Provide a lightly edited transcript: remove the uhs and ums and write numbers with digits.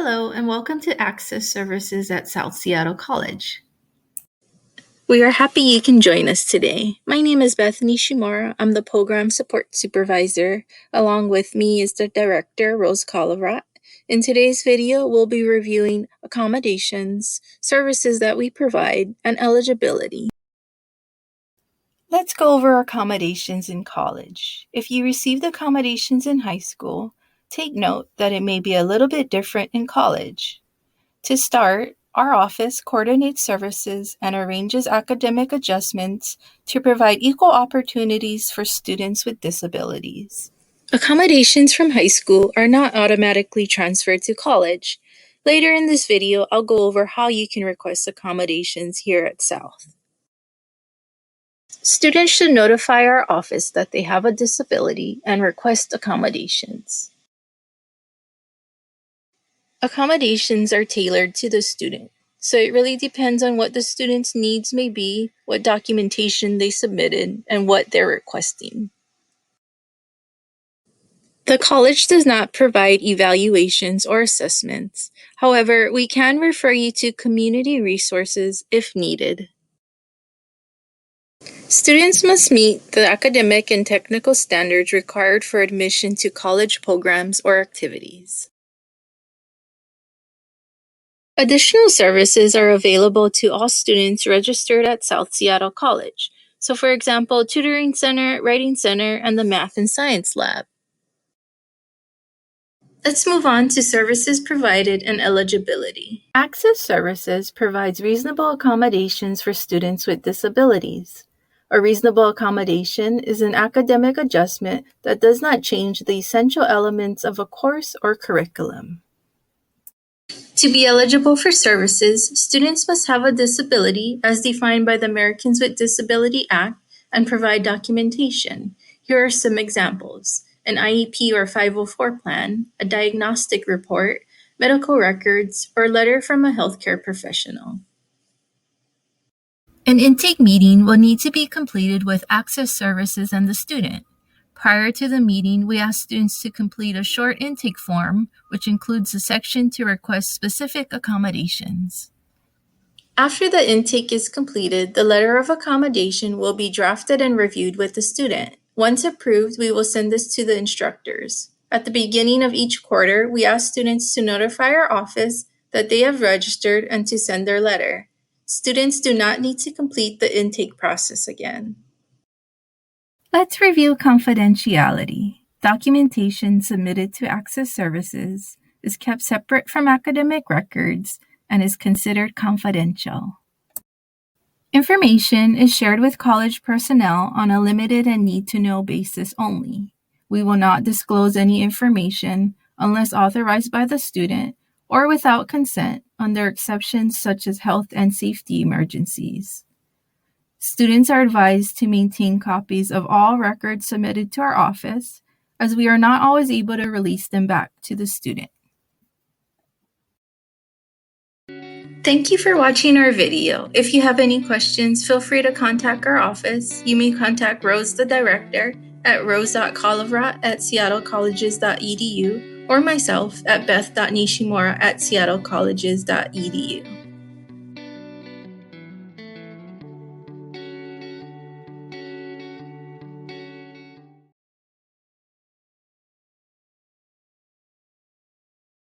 Hello, and welcome to Access Services at South Seattle College. We are happy you can join us today. My name is Bethany Shimura. I'm the Program Support Supervisor. Along with me is the Director, Rose Colivrat. In today's video, we'll be reviewing accommodations, services that we provide, and eligibility. Let's go over accommodations in college. If you received accommodations in high school, take note that it may be a little bit different in college. To start, our office coordinates services and arranges academic adjustments to provide equal opportunities for students with disabilities. Accommodations from high school are not automatically transferred to college. Later in this video, I'll go over how you can request accommodations here at South. Students should notify our office that they have a disability and request accommodations. Accommodations are tailored to the student, so it really depends on what the student's needs may be, what documentation they submitted, and what they're requesting. The college does not provide evaluations or assessments. However, we can refer you to community resources if needed. Students must meet the academic and technical standards required for admission to college programs or activities. Additional services are available to all students registered at South Seattle College. So for example, Tutoring Center, Writing Center, and the Math and Science Lab. Let's move on to services provided and eligibility. Access Services provides reasonable accommodations for students with disabilities. A reasonable accommodation is an academic adjustment that does not change the essential elements of a course or curriculum. To be eligible for services, students must have a disability as defined by the Americans with Disability Act and provide documentation. Here are some examples: an IEP or 504 plan, a diagnostic report, medical records, or a letter from a healthcare professional. An intake meeting will need to be completed with Access Services and the student. Prior to the meeting, we ask students to complete a short intake form, which includes a section to request specific accommodations. After the intake is completed, the letter of accommodation will be drafted and reviewed with the student. Once approved, we will send this to the instructors. At the beginning of each quarter, we ask students to notify our office that they have registered and to send their letter. Students do not need to complete the intake process again. Let's review confidentiality. Documentation submitted to Access Services is kept separate from academic records and is considered confidential. Information is shared with college personnel on a limited and need-to-know basis only. We will not disclose any information unless authorized by the student or without consent under exceptions such as health and safety emergencies. Students are advised to maintain copies of all records submitted to our office, as we are not always able to release them back to the student. Thank you for watching our video. If you have any questions, feel free to contact our office. You may contact Rose, the director, at rose.colivrat@seattlecolleges.edu or myself at beth.nishimura@seattlecolleges.edu.